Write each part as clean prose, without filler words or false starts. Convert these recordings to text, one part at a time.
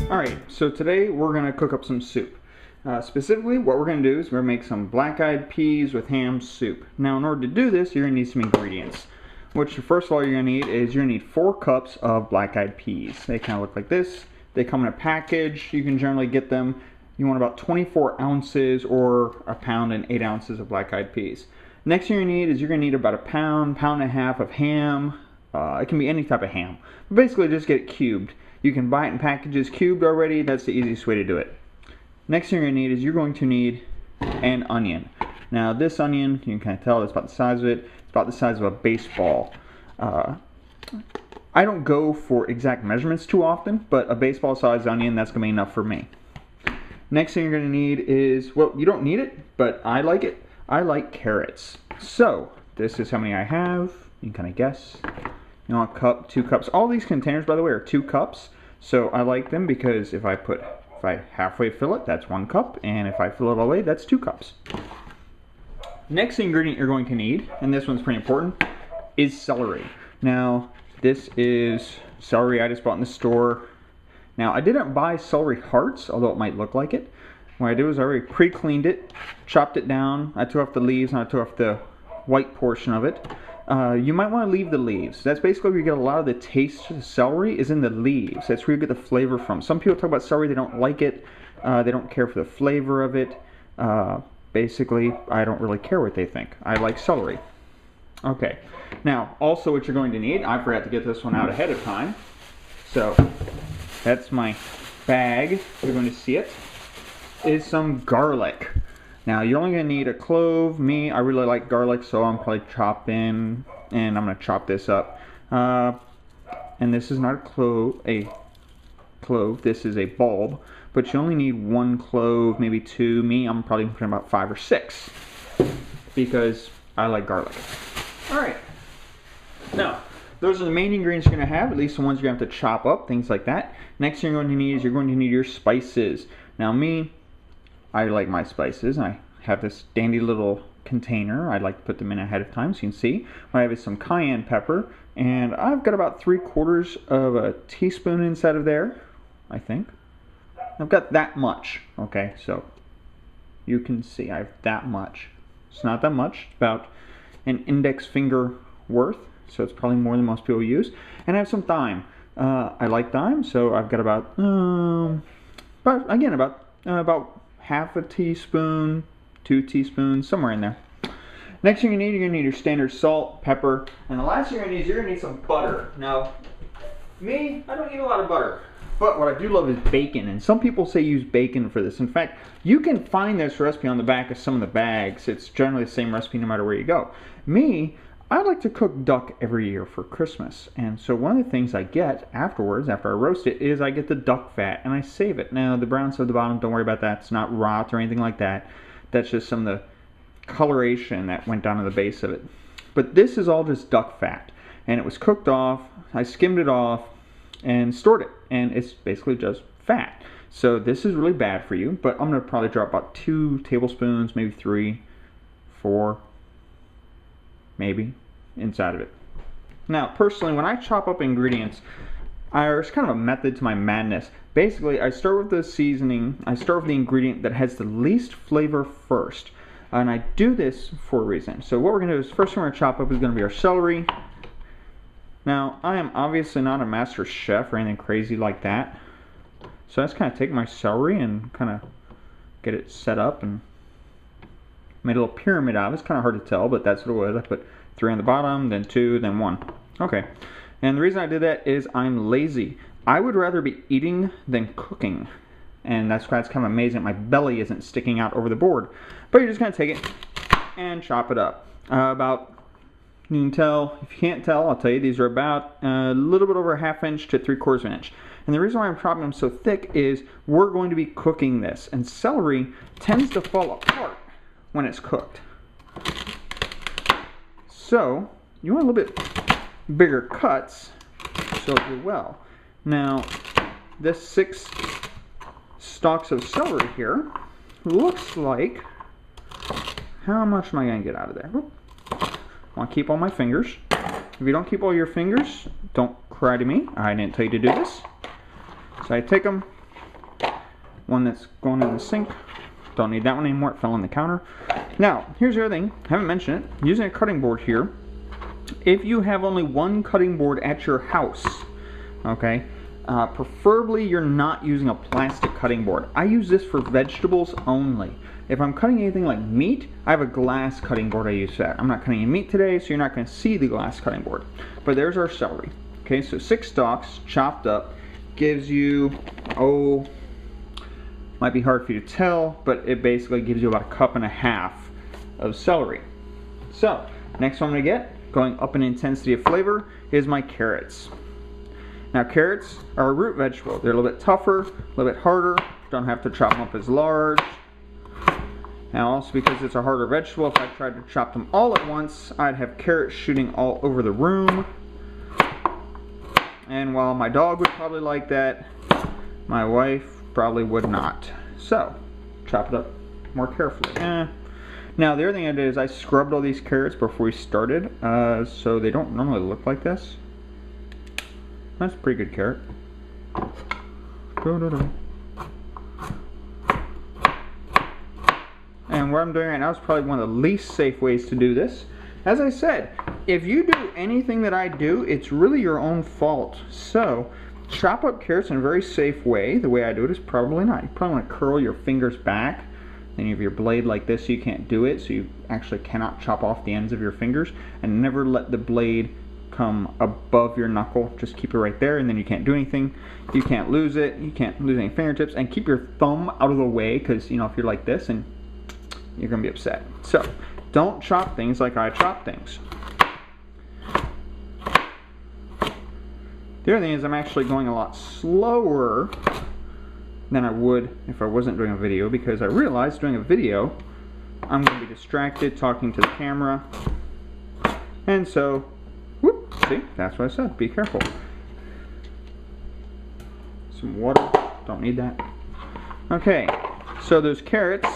Alright, so today we're going to cook up some soup. Specifically, what we're going to do is we're going to make some black-eyed peas with ham soup. Now, in order to do this, you're going to need some ingredients. Which, first of all, you're going to need is 4 cups of black-eyed peas. They kind of look like this. They come in a package. You can generally get them. You want about 24 ounces or a pound and 8 ounces of black-eyed peas. Next thing you're going to need is you're going to need about a pound, pound and a half of ham. It can be any type of ham. But basically, just get it cubed. You can buy it in packages cubed already. That's the easiest way to do it. Next thing you're going to need is you're going to need an onion. Now this onion, you can kind of tell it's about the size of it. It's about the size of a baseball. I don't go for exact measurements too often, but a baseball sized onion, that's going to be enough for me. Next thing you're going to need is, well, you don't need it, but I like it. I like carrots. So this is how many I have. You can kind of guess. You know, a cup, 2 cups. All these containers, by the way, are 2 cups. So I like them because if I halfway fill it, that's 1 cup. And if I fill it all the way, that's 2 cups. Next ingredient you're going to need, and this one's pretty important, is celery. Now, this is celery I just bought in the store. Now, I didn't buy celery hearts, although it might look like it. What I did was I already pre-cleaned it, chopped it down. I took off the leaves and I took off the white portion of it. You might want to leave the leaves. That's basically where you get a lot of the taste of the celery is in the leaves. That's where you get the flavor from. Some people talk about celery, they don't like it. They don't care for the flavor of it. Basically, I don't really care what they think. I like celery. Okay. Now, also what you're going to need, I forgot to get this one out ahead of time. So, that's my bag. You're going to see it. Is some garlic. Now, you're only going to need a clove. Me, I really like garlic, so I'm probably chopping, and I'm going to chop this up. And this is not a clove. This is a bulb, but you only need 1 clove, maybe 2. Me, I'm probably putting about 5 or 6 because I like garlic. All right. Now, those are the main ingredients you're going to have, at least the ones you're going to have to chop up, things like that. Next thing you're going to need is you're going to need your spices. Now, me, I like my spices. I have this dandy little container. I like to put them in ahead of time so you can see. What I have is some cayenne pepper, and I've got about 3/4 of a teaspoon inside of there, I think. I've got that much, okay, so you can see I have that much. It's not that much, it's about an index finger worth, so it's probably more than most people use. And I have some thyme. I like thyme, so I've got about half a teaspoon, 2 teaspoons, somewhere in there. Next thing you're going to need your standard salt, pepper, and the last thing you're going to need some butter. Now, me, I don't eat a lot of butter, but what I do love is bacon, and some people say use bacon for this. In fact, you can find this recipe on the back of some of the bags. It's generally the same recipe no matter where you go. Me, I like to cook duck every year for Christmas, and so one of the things I get afterwards, after I roast it, is I get the duck fat, and I save it. Now, the brown stuff at the bottom, don't worry about that. It's not rot or anything like that. That's just some of the coloration that went down to the base of it. But this is all just duck fat, and it was cooked off. I skimmed it off and stored it, and it's basically just fat. So this is really bad for you, but I'm going to probably drop about 2 tablespoons, maybe 3, 4, maybe, inside of it. Now, personally, when I chop up ingredients, there's kind of a method to my madness. Basically, I start with the seasoning. I start with the ingredient that has the least flavor first. And I do this for a reason. So what we're going to do is, first thing we're going to chop up is going to be our celery. Now, I am obviously not a master chef or anything crazy like that. So I just kind of take my celery and kind of get it set up and made a little pyramid out of it. It's kind of hard to tell, but that's what it was. I put 3 on the bottom, then 2, then 1. Okay. And the reason I did that is I'm lazy. I would rather be eating than cooking. And that's why it's kind of amazing my belly isn't sticking out over the board. But you're just going to take it and chop it up. You can tell, if you can't tell, I'll tell you, these are about a little bit over a 1/2 inch to 3/4 inch. And the reason why I'm chopping them so thick is we're going to be cooking this. And celery tends to fall apart when it's cooked. So, you want a little bit bigger cuts so it'll do well. Now, this 6 stalks of celery here. Looks like, how much am I going to get out of there? I want to keep all my fingers. If you don't keep all your fingers, don't cry to me. I didn't tell you to do this. So I take them. One that's going in the sink. Don't need that one anymore. It fell on the counter. Now, here's the other thing. I haven't mentioned it. Using a cutting board here. If you have only one cutting board at your house, okay, preferably you're not using a plastic cutting board. I use this for vegetables only. If I'm cutting anything like meat, I have a glass cutting board I use for that. I'm not cutting any meat today, so you're not going to see the glass cutting board. But there's our celery. Okay, so 6 stalks chopped up gives you, might be hard for you to tell, but it basically gives you about 1.5 cups of celery. So, next one I'm going to get, going up in intensity of flavor, is my carrots. Now carrots are a root vegetable. They're a little bit tougher, a little bit harder. Don't have to chop them up as large. Now also because it's a harder vegetable, if I tried to chop them all at once, I'd have carrots shooting all over the room. And while my dog would probably like that, my wife probably would not. So, chop it up more carefully. Now the other thing I did is I scrubbed all these carrots before we started, so they don't normally look like this. That's a pretty good carrot. And what I'm doing right now is probably one of the least safe ways to do this. As I said, if you do anything that I do, it's really your own fault. So, chop up carrots in a very safe way. The way I do it is probably not. You probably want to curl your fingers back. Then you have your blade like this so you can't do it. So you actually cannot chop off the ends of your fingers. And never let the blade come above your knuckle. Just keep it right there and then you can't do anything. You can't lose it. You can't lose any fingertips. And keep your thumb out of the way because, you know, if you're like this and you're going to be upset. So, don't chop things like I chop things. The other thing is I'm actually going a lot slower than I would if I wasn't doing a video, because I realized doing a video I'm going to be distracted talking to the camera, and so whoop, see, that's what I said, be careful. Some water, don't need that. Okay, so those carrots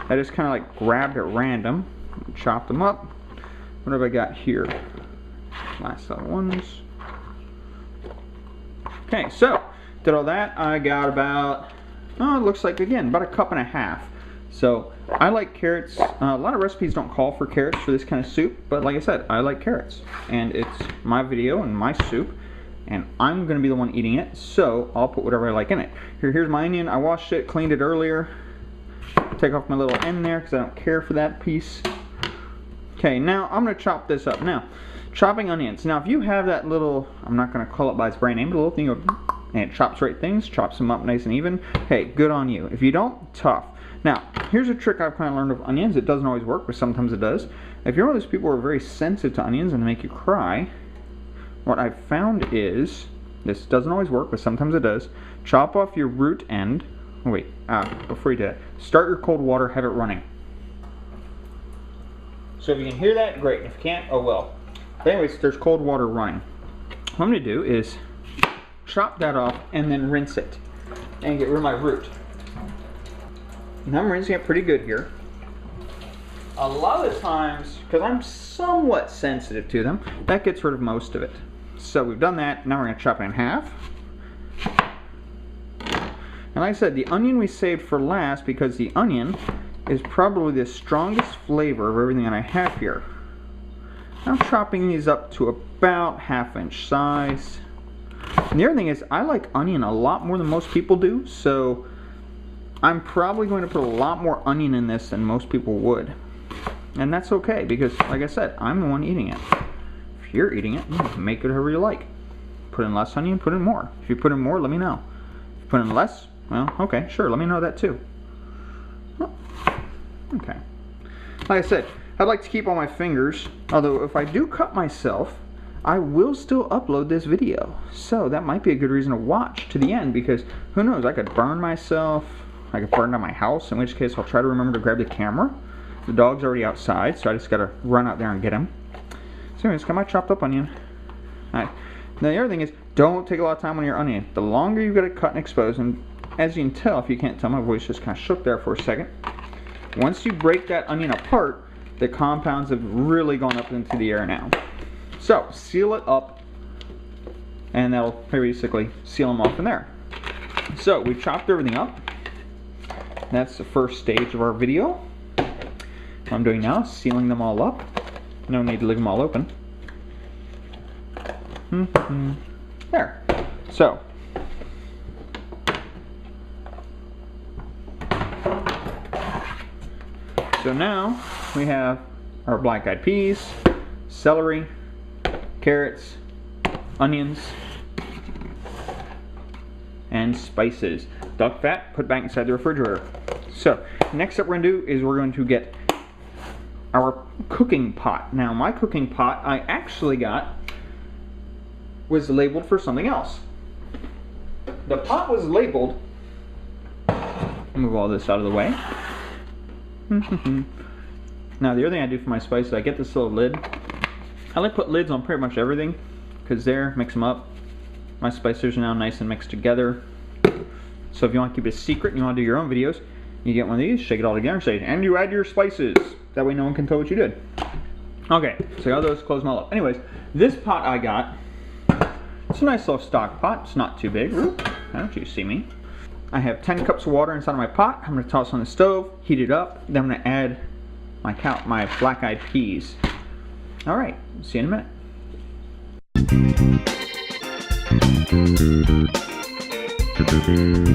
I just kind of like grabbed at random, chopped them up. What have I got here? Last other ones. Okay, so did all that. I got about, it looks like again about 1.5 cups. So I like carrots. A lot of recipes don't call for carrots for this kind of soup, but like I said, I like carrots, and it's my video and my soup, and I'm gonna be the one eating it. So I'll put whatever I like in it. Here's my onion. I washed it, cleaned it earlier. Take off my little end there because I don't care for that piece. Okay, now I'm going to chop this up. Now, chopping onions. Now, if you have that little, I'm not going to call it by its brand name, but a little thing, and it chops right things, chops them up nice and even, hey, good on you. If you don't, tough. Now, here's a trick I've kind of learned with onions. It doesn't always work, but sometimes it does. If you're one of those people who are very sensitive to onions and they make you cry, what I've found is, this doesn't always work, but sometimes it does, chop off your root end. Wait, before you do that, start your cold water, have it running. So if you can hear that, great. If you can't, oh well. But anyways, there's cold water running. What I'm going to do is chop that off and then rinse it and get rid of my root. And I'm rinsing it pretty good here. A lot of the times, because I'm somewhat sensitive to them, that gets rid of most of it. So we've done that. Now we're going to chop it in half. And like I said, the onion we saved for last because the onion is probably the strongest flavor of everything that I have here. I'm chopping these up to about 1/2 inch size. And the other thing is, I like onion a lot more than most people do, so I'm probably going to put a lot more onion in this than most people would. And that's okay, because like I said, I'm the one eating it. If you're eating it, make it however you like. Put in less onion, put in more. If you put in more, let me know. If you put in less, well, okay, sure, let me know that too. Oh, okay. Like I said, I'd like to keep all my fingers, although if I do cut myself, I will still upload this video. So that might be a good reason to watch to the end, because who knows, I could burn myself, I could burn down my house, in which case I'll try to remember to grab the camera. The dog's already outside, so I just gotta run out there and get him. So anyways, got my chopped up onion. Alright. Now the other thing is, don't take a lot of time on your onion. The longer you get it cut and exposed, and as you can tell, if you can't tell, my voice just kind of shook there for a second. Once you break that onion apart, the compounds have really gone up into the air now. So, seal it up, and that'll basically seal them off in there. So, we've chopped everything up. That's the first stage of our video. What I'm doing now is sealing them all up. No need to leave them all open. There. So, now we have our black-eyed peas, celery, carrots, onions, and spices. Duck fat, put back inside the refrigerator. So, next up we're going to do is we're going to get our cooking pot. Now, my cooking pot I actually got was labeled for something else. The pot was labeled, move all this out of the way. Now, the other thing I do for my spices, I get this little lid. I like to put lids on pretty much everything, because there, mix them up. My spices are now nice and mixed together. So if you want to keep it a secret and you want to do your own videos, you get one of these, shake it all together, and say, and you add your spices. That way no one can tell what you did. Okay, so all those close them all up. Anyways, this pot I got, it's a nice little stock pot. It's not too big. Ooh, don't you see me? I have 10 cups of water inside of my pot. I'm going to toss on the stove, heat it up, then I'm going to add my black-eyed peas. Alright, see you in a minute.